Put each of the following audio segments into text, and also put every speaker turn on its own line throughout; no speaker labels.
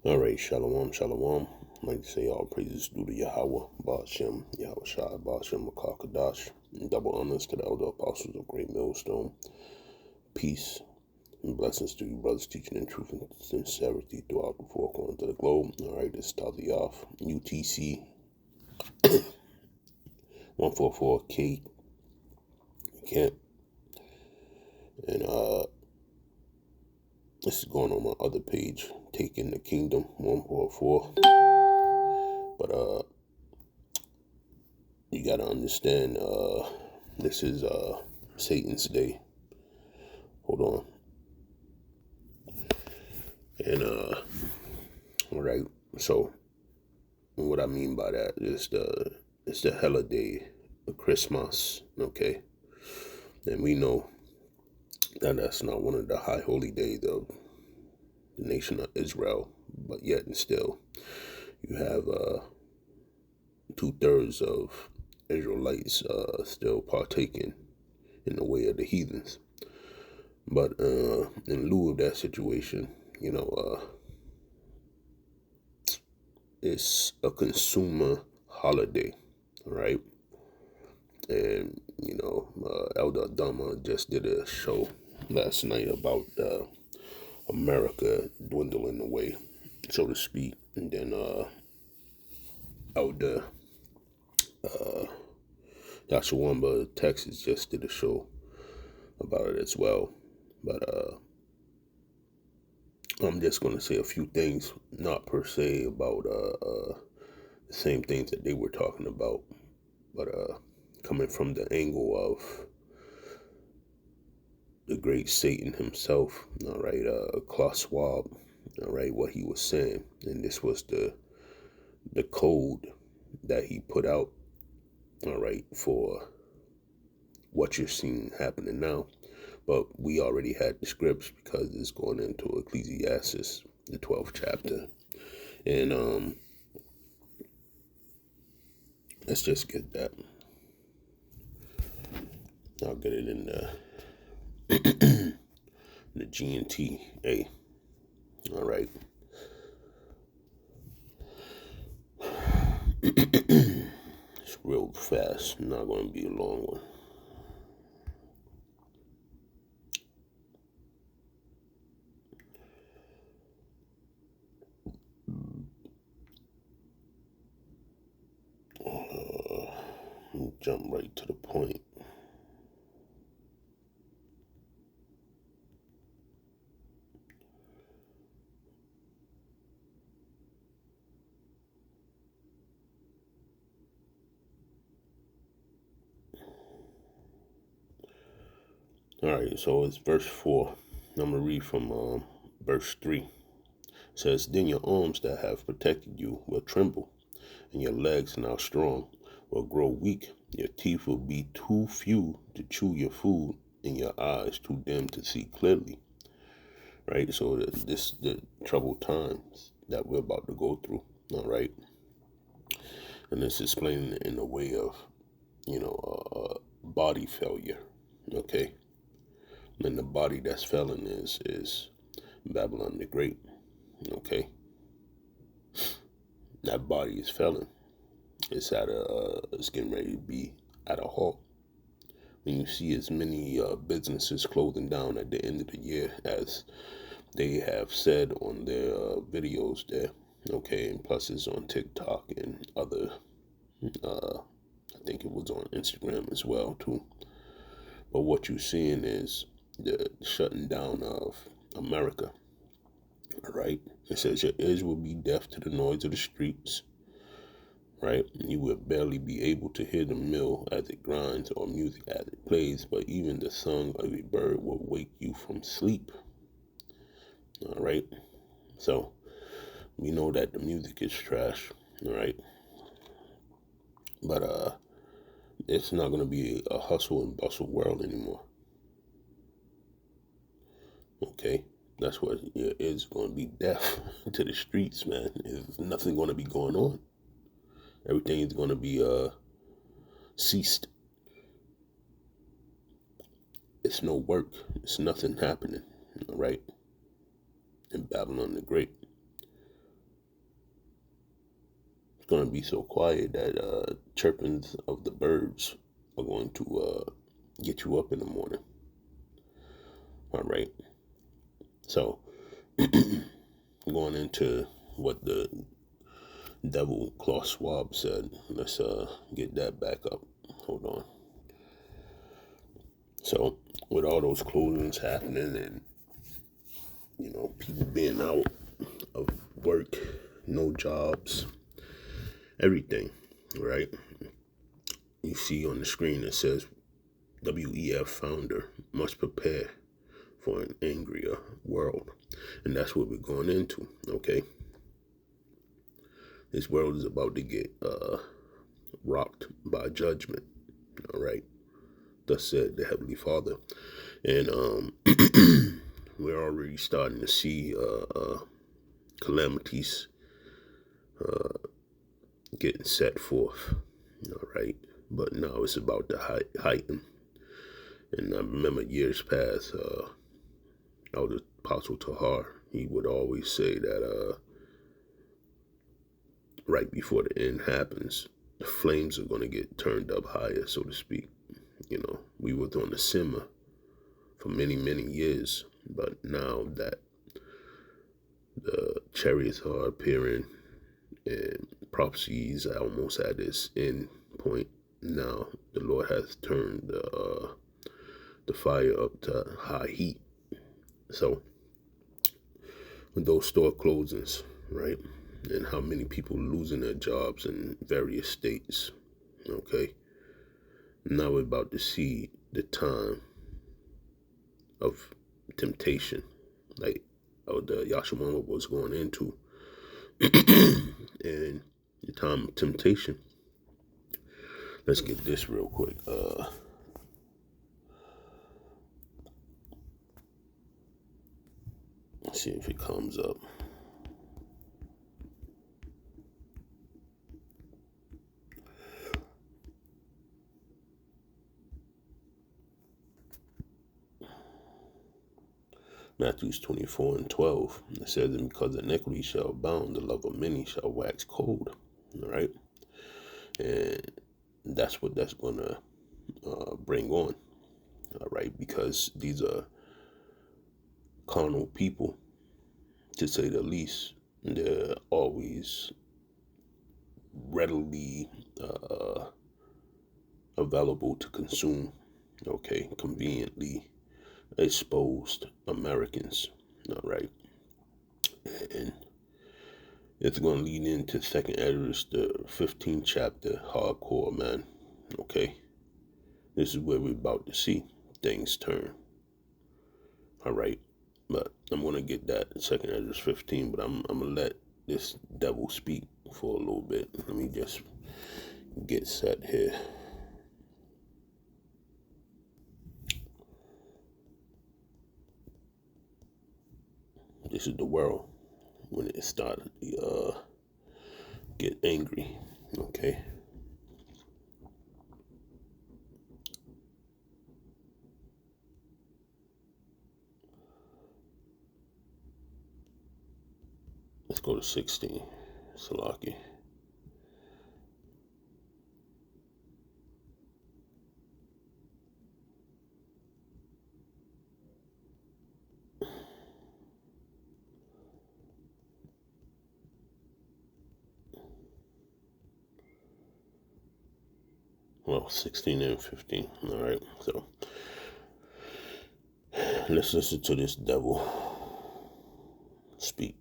All right, shalom, shalom. I'd like to say all praises due to Yahweh, Ba'ashem, Yahweh Shai, Ba'ashem, Makakadash, and double honors to the elder apostles of Great Millstone. Peace and blessings to you, brothers, teaching in truth and sincerity throughout the four corners of the globe. All right, this is Taziyaf, UTC 144K camp. And this is going on my other page, Taking the Kingdom 144. But you gotta understand, this is Satan's day. Hold on. And all right. So what I mean by that is it's the holiday of Christmas, okay? And we know that that's not one of the high holy days of the nation of Israel, but yet and still you have 2/3 of Israelites still partaking in the way of the heathens. But in lieu of that situation, it's a consumer holiday, right? And Elder Adama just did a show last night about America dwindling away, so to speak. And then Elder Yashawamba, Texas, just did a show about it as well. But I'm just going to say a few things, not per se about the same things that they were talking about, but coming from the angle of the great Satan himself, all right, Klaus Schwab, all right, what he was saying. And this was the code that he put out, all right, for what you're seeing happening now. But we already had the scripts because it's going into Ecclesiastes, the 12th chapter. And let's just get that. I'll get it in the GNT. All right. It's real fast. Not going to be a long one. Jump right to the point. All right, so it's verse 4. I'm going to read from verse 3. It says, "Then your arms that have protected you will tremble, and your legs now strong will grow weak. Your teeth will be too few to chew your food, and your eyes too dim to see clearly." Right? So the troubled times that we're about to go through. All right. And it's explained in a way of, body failure. Okay. And the body that's failing is Babylon the Great. Okay. That body is failing. It's it's getting ready to be at a halt. When you see as many businesses closing down at the end of the year as they have said on their videos there, okay, and plus it's on TikTok and other, I think it was on Instagram as well too. But what you're seeing is the shutting down of America. All right, it says your ears will be deaf to the noise of the streets. Right, you will barely be able to hear the mill as it grinds or music as it plays, but even the song of a bird will wake you from sleep. All right, so we know that the music is trash. All right, but it's not going to be a hustle and bustle world anymore. Okay, that's what it is going to be, deaf to the streets, man. There's nothing going to be going on. Everything is going to be ceased. It's no work. It's nothing happening. All right, in Babylon the Great. going to be so quiet that chirpings of the birds are going to get you up in the morning. All right. So going into what the devil Klaus Schwab said. Let's get that back up. Hold on. So with all those closings happening and people being out of work, no jobs, everything, right? You see on the screen it says WEF founder must prepare for an angrier world. And that's what we're going into, okay? This world is about to get rocked by judgment, all right? Thus said the Heavenly Father. And we're already starting to see calamities getting set forth, all right? But now it's about to heighten. And I remember years past, Elder Apostle Tahar, he would always say that right before the end happens, the flames are going to get turned up higher, so to speak. We were on the simmer for many, many years, but now that the chariots are appearing and prophecies are almost at its end point, now the Lord has turned the fire up to high heat. So with those store closings, right, and how many people losing their jobs in various states, okay, now we're about to see the time of temptation, like the Yashimama was going into, and the time of temptation. Let's get this real quick. Let's see if it comes up. Matthews 24:12. It says, and because iniquity shall abound, the love of many shall wax cold. All right. And that's what that's going to bring on. All right. Because these are carnal people, to say the least. They're always readily available to consume, okay, conveniently exposed Americans, all right, and it's going to lead into Second Esdras, the 15th chapter, hardcore, man, okay. This is where we're about to see things turn, all right. But I'm going to get that in Second Esdras 15, but I'm going to let this devil speak for a little bit. Let me just get set here. This is the world when it started to get angry, okay? Let's go to 16, Salaki. Well, 16 and 15, all right? So let's listen to this devil speak.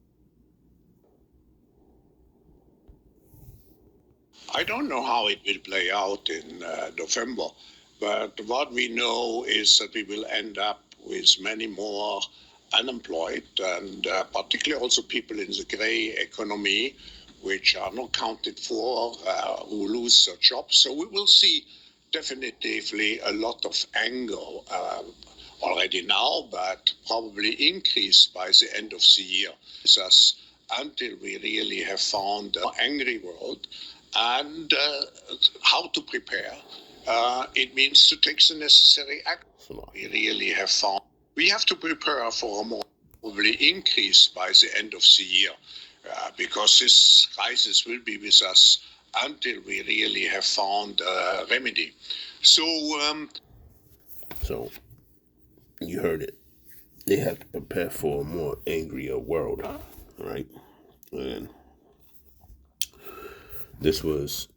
I don't know how it will play out in November, but what we know is that we will end up with many more unemployed, and particularly also people in the gray economy, which are not counted for, who lose their jobs. So we will see definitively a lot of anger already now, but probably increase by the end of the year. Thus, until we really have found an angry world and how to prepare, it means to take the necessary action. We really have found we have to prepare for a more probably increase by the end of the year. because this crisis will be with us until we really have found a remedy. So,
So you heard it. They have to prepare for a more angrier world, right? And this was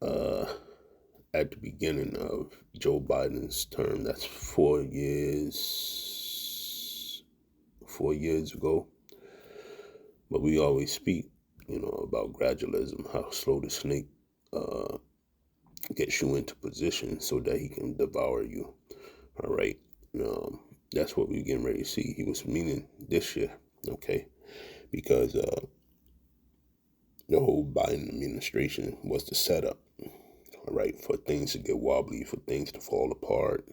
at the beginning of Joe Biden's term. That's 4 years ago. But we always speak, about gradualism, how slow the snake uh, gets you into position so that he can devour you. All right. That's what we're getting ready to see. He was meaning this year, okay? Because the whole Biden administration was the setup, all right, for things to get wobbly, for things to fall apart.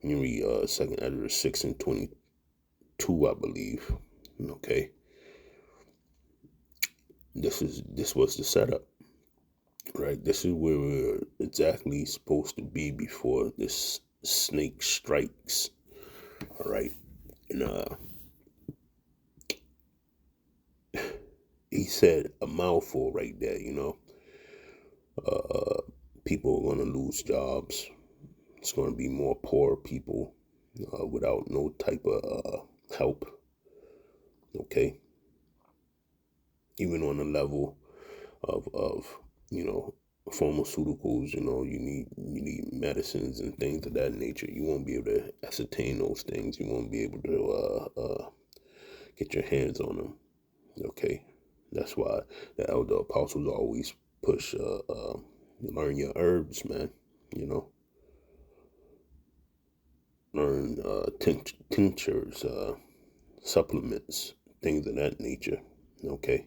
When you read Second Ezra 6:22, I believe, okay, this was the setup, right? This is where we're exactly supposed to be before this snake strikes, all right. And he said a mouthful right there, people are going to lose jobs. It's going to be more poor people without no type of help. Okay, even on the level of pharmaceuticals, you need medicines and things of that nature. You won't be able to ascertain those things. You won't be able to get your hands on them. Okay, that's why the elder apostles always push learn your herbs, man. You know, learn tinctures, supplements, things of that nature. Okay,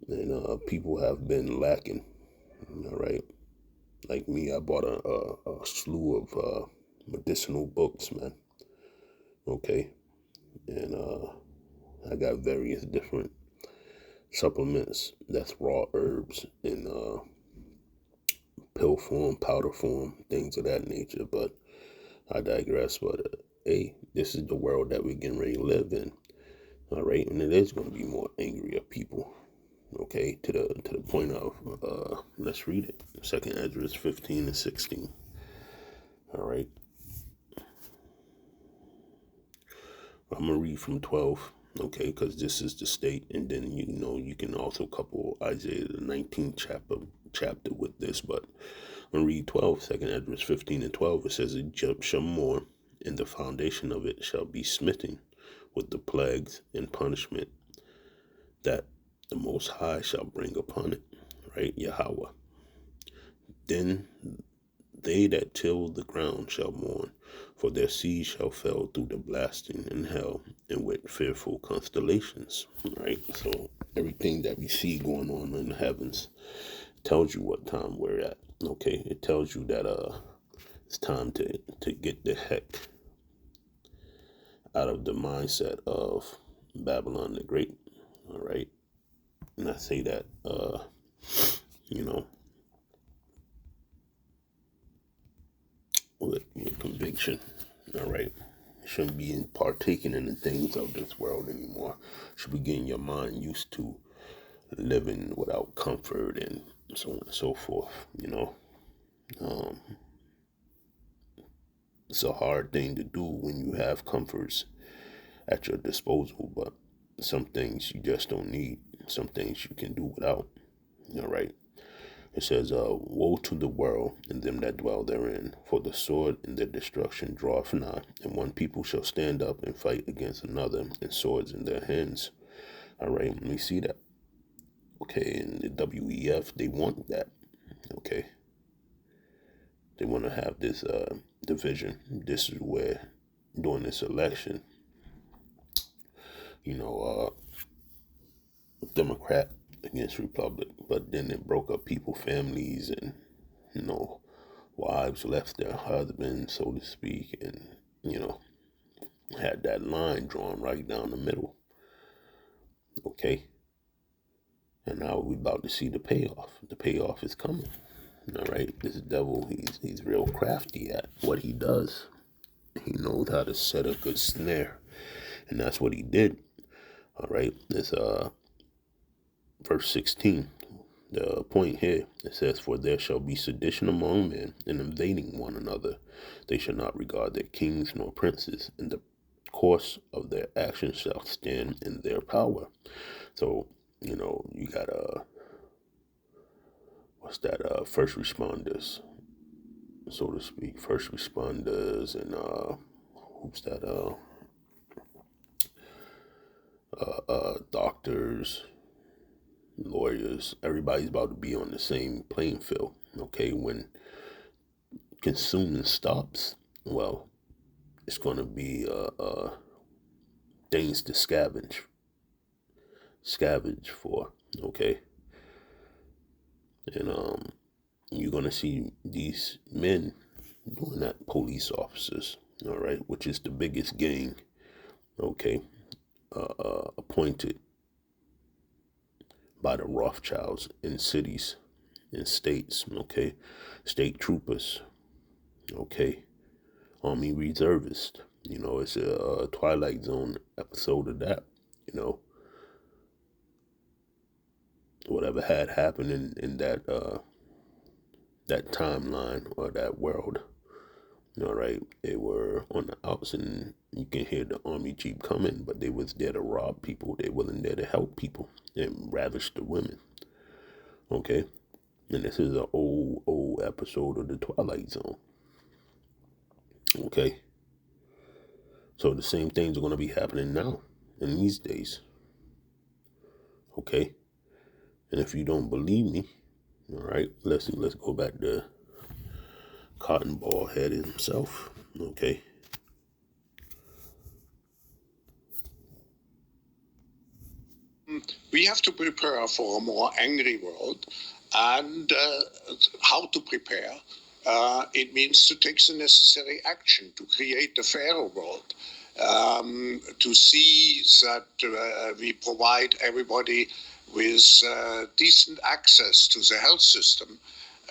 and people have been lacking. All right, like me, I bought a slew of medicinal books, man. Okay, and I got various different supplements that's raw herbs in pill form, powder form, things of that nature. But I digress. But hey, this is the world that we're getting ready to live in. All right, and it is going to be more angrier people. Okay, to the point of let's read it. Second Ezra 15-16. All right, I'm gonna read from 12. Okay, because this is the state, and then you can also couple Isaiah the 19th chapter with this. But I'm gonna read 12. Second Ezra 15-12. It says, "It shall more, and the foundation of it shall be smitten with the plagues and punishment that the Most High shall bring upon it." Right, Yahweh. Then they that till the ground shall mourn, for their seed shall fall through the blasting in hell and with fearful constellations. Right? So everything that we see going on in the heavens tells you what time we're at. Okay? It tells you that it's time to get the heck out of the mindset of Babylon the Great. All right. And I say that you know with conviction. All right. You shouldn't be partaking in the things of this world anymore. You should be getting your mind used to living without comfort and so on and so forth. Um, it's a hard thing to do when you have comforts at your disposal, but some things you just don't need. Some things you can do without. All right. It says, "Woe to the world and them that dwell therein, for the sword and their destruction draweth nigh, and one people shall stand up and fight against another, and swords in their hands." All right, let me see that. Okay, and the WEF, they want that. Okay, they want to have this division. This is where, during this election, you know, Democrat against Republic, but then it broke up people, families, and you know, wives left their husbands, so to speak, and you know, had that line drawn right down the middle. Okay, and now we're about to see the payoff. The payoff is coming. All right, this devil, he's real crafty at what he does. He knows how to set a good snare, and that's what he did. All right, it's verse 16. The point here, it says, "For there shall be sedition among men, and invading one another. They shall not regard their kings nor princes. In the course of their actions shall stand in their power." So, you got what's that? First responders, so to speak. First responders and who's that? Doctors, lawyers. Everybody's about to be on the same playing field. Okay, when consuming stops, well, it's going to be things to scavenge for. Okay, and you're going to see these men doing that, police officers. All right, which is the biggest gang. Okay, appointed by the Rothschilds in cities and states. Okay, state troopers. Okay, Army reservists. It's a Twilight Zone episode of that. You know, whatever had happened in that timeline or that world. All right, they were on the outs, and you can hear the army jeep coming, but they was there to rob people. They wasn't there to help people and ravish the women. Okay, and this is an old episode of the Twilight Zone. Okay, so the same things are going to be happening now in these days. Okay, and if you don't believe me, all right, let's go back to Cotton Ball Head himself. Okay.
We have to prepare for a more angry world. And how to prepare? It means to take the necessary action to create a fairer world, to see that we provide everybody with decent access to the health system,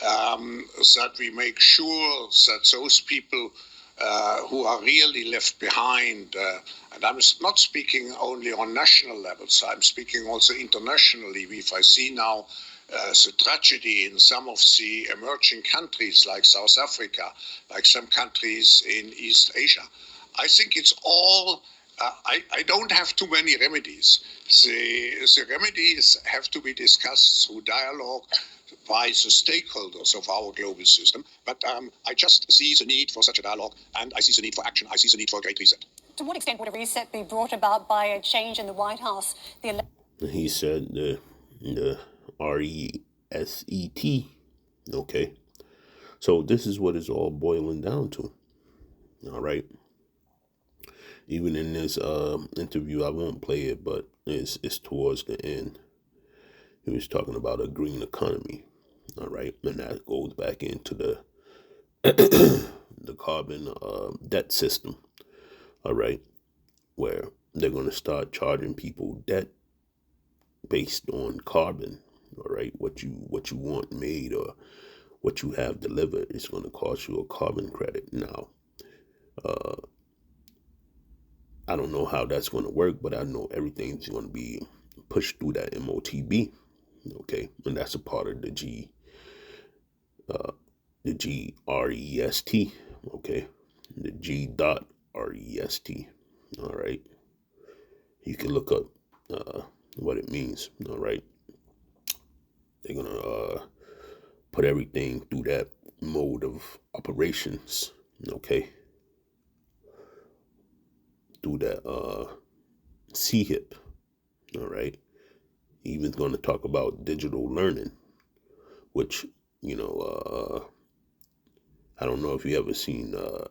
that we make sure that those people who are really left behind, and I'm not speaking only on national levels, I'm speaking also internationally. If I see now the tragedy in some of the emerging countries like South Africa, like some countries in East Asia, I think it's all, I don't have too many remedies. The remedies have to be discussed through dialogue by the stakeholders of our global system. But I just see the need for such a dialogue, and I see the need for action. I see the need for a great reset.
To what extent would a reset be brought about by a change in the White House?
He said the RESET. Okay. So this is what it's all boiling down to. All right. Even in this interview, I won't play it, but it's towards the end. He was talking about a green economy. All right, and that goes back into the the carbon debt system. All right, where they're going to start charging people debt based on carbon. All right, what you want made or what you have delivered is going to cost you a carbon credit. Now, I don't know how that's going to work, but I know everything's going to be pushed through that MOTB. Okay, and that's a part of the GREST. Okay, the G.REST. All right, you can look up what it means. All right, they're gonna put everything through that mode of operations. Okay, through that CHIP. All right, even going to talk about digital learning, which I don't know if you ever seen the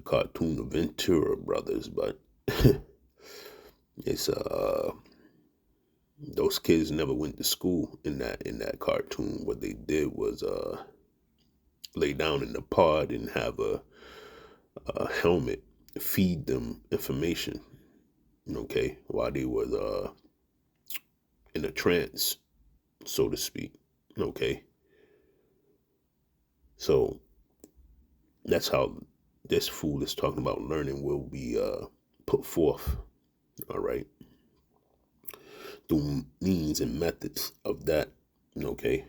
cartoon of Ventura Brothers, but it's those kids never went to school in that cartoon. What they did was lay down in the pod and have a helmet feed them information. Okay, while they was in a trance, so to speak. Okay, so that's how this fool is talking about learning will be put forth. All right, through means and methods of that, okay?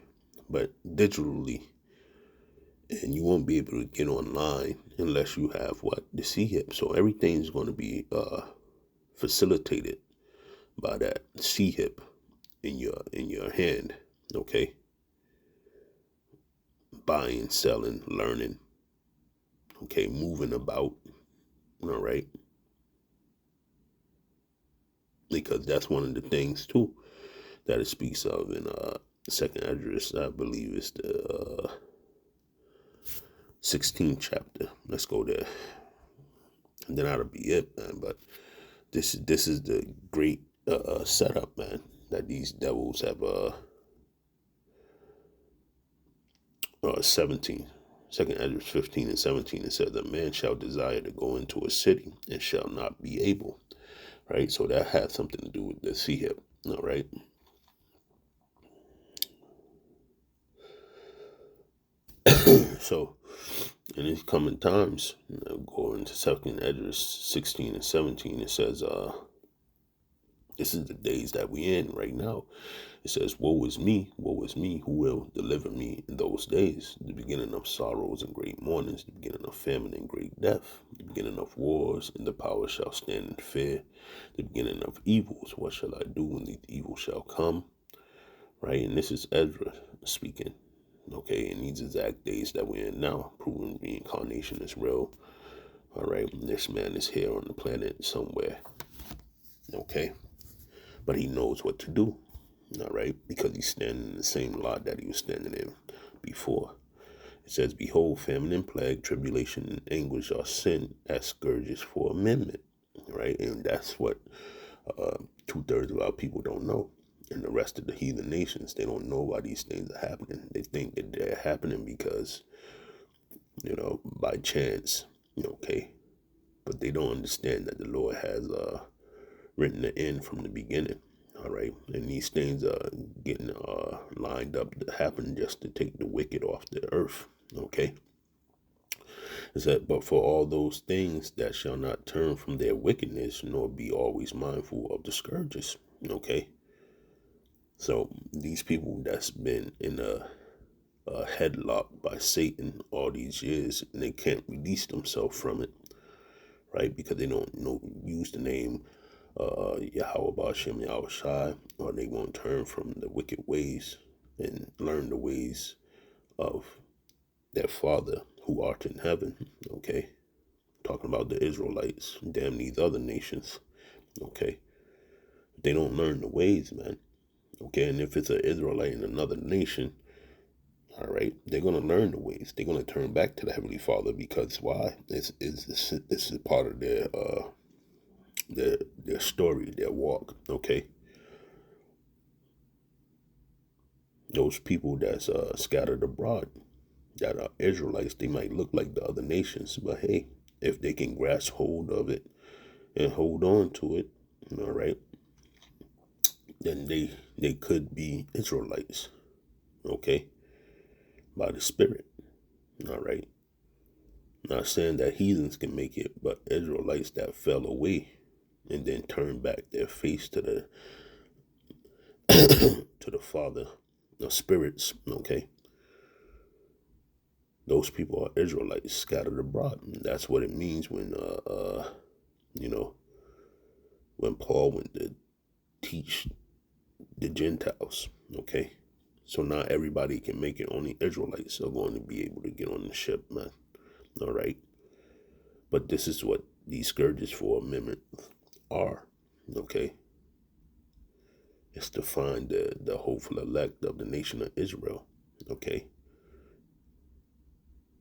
But digitally, and you won't be able to get online unless you have what? The CHIP. So everything's going to be facilitated by that CHIP in your hand, okay? Buying, selling, learning, okay, moving about, all right? Because that's one of the things too that it speaks of in second address, I believe it's the 16th chapter. Let's go there. And then that'll be it, man. But this is the great setup, man, that these devils have 17. Second address 15 and 17, it says, a man shall desire to go into a city and shall not be able. Right? So that has something to do with the CHIP. All right. So in these coming times, going to second address 16 and 17, it says, this is the days that we in right now. It says, woe is me, who will deliver me in those days? The beginning of sorrows and great mournings, the beginning of famine and great death, the beginning of wars, and the power shall stand in fear, the beginning of evils. What shall I do when the evil shall come? Right? And this is Ezra speaking. Okay, in these exact days that we're in now, proving reincarnation is real. All right, and this man is here on the planet somewhere. Okay, but he knows what to do. All right, because he's standing in the same lot that he was standing in before. It says, behold, famine and plague, tribulation and anguish are sent as scourges for amendment. Right, and that's what 2/3 of our people don't know. And the rest of the heathen nations, they don't know why these things are happening. They think that they're happening because, by chance, okay. But they don't understand that the Lord has written the end from the beginning. All right. And these things are getting lined up to happen just to take the wicked off the earth. Okay. It said, but for all those things that shall not turn from their wickedness, nor be always mindful of the scourges. Okay. So these people that's been in a headlock by Satan all these years, and they can't release themselves from it, right? Because they don't use the name Yahweh Bashem Yahweh Shai, or they won't turn from the wicked ways and learn the ways of their Father who art in heaven. Okay, talking about the Israelites, damn these other nations. Okay, they don't learn the ways, man. Okay, and if it's an Israelite in another nation, all right, they're going to learn the ways. They're going to turn back to the Heavenly Father because why? This is part of their story, their walk. Okay, those people that's scattered abroad, that are Israelites, they might look like the other nations, but hey, if they can grasp hold of it and hold on to it, all right, then they could be Israelites. Okay, by the Spirit. All right. Not saying that heathens can make it, but Israelites that fell away and then turned back their face to the to the Father of spirits. Okay, those people are Israelites scattered abroad. And that's what it means when you know when Paul went to teach the Gentiles. Okay, so not everybody can make it. Only Israelites are going to be able to get on the ship, man. All right. But this is what these scourges for amendment are. Okay. It's to find the hopeful elect of the nation of Israel. Okay.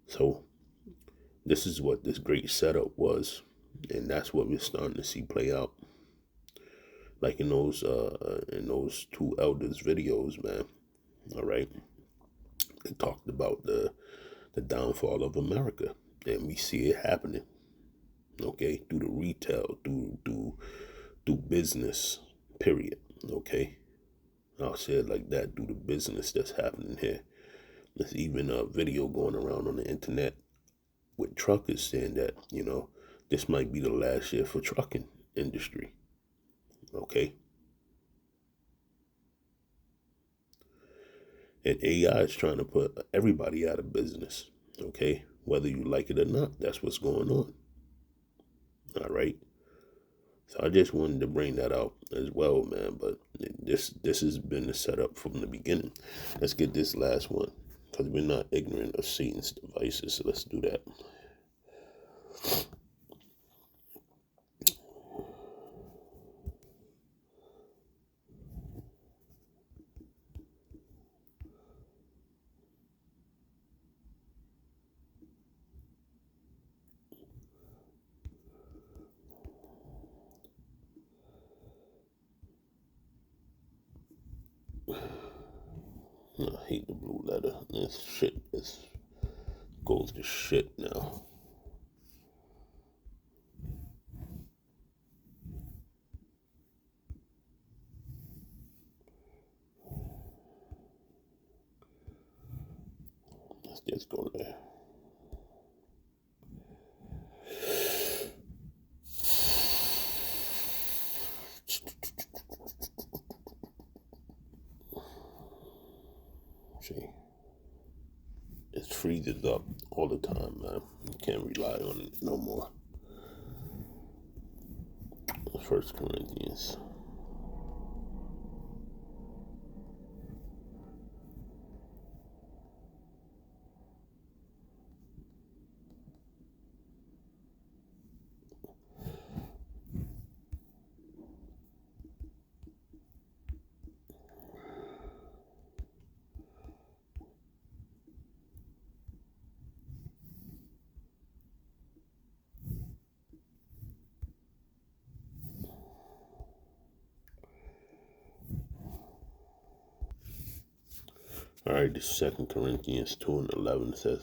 So this is what this great setup was. And that's what we're starting to see play out. Like in those two elders videos, man. All right. They talked about the downfall of America. And we see it happening. Okay, through the retail, through business, period. Okay, I'll say it like that, through the business that's happening here. There's even a video going around on the internet with truckers saying that, this might be the last year for trucking industry. Okay, And AI is trying to put everybody out of business. Okay? Whether you like it or not, that's what's going on. All right? So I just wanted to bring that out as well, man. But this has been the setup from the beginning. Let's get this last one, because we're not ignorant of Satan's devices. So let's do that. I hate the blue letter. This shit goes to shit now. Let's just go there. See, it freezes up all the time, man. You can't rely on it no more. 1 Corinthians. All right, the 2 Corinthians 2:11 says,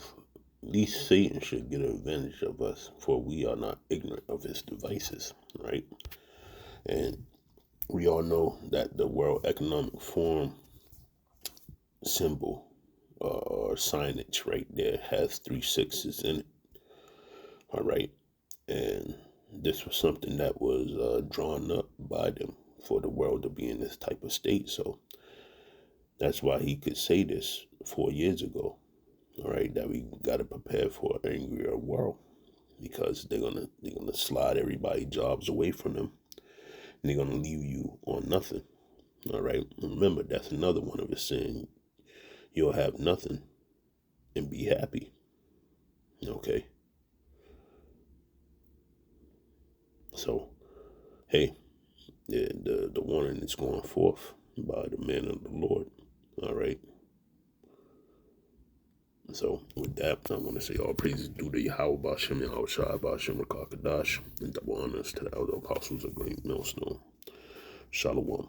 "Least Satan should get advantage of us, for we are not ignorant of his devices." Right, and we all know that the World Economic Forum symbol or signage right there has 3 6s in it. All right, and this was something that was drawn up by them for the world to be in this type of state. So that's why he could say this 4 years ago. All right, that we got to prepare for an angrier world, because they're gonna slide everybody's jobs away from them, and they're gonna leave you on nothing. All right, remember, that's another one of his saying, you'll have nothing and be happy. Okay, so hey, the warning is going forth by the man of the Lord. All right. So with that, I want to say all praises due to Yahweh Bashem, Yahweh Shai Bashem, Rakakadash, and double honors to the elder apostles of Great Millstone. Shalom.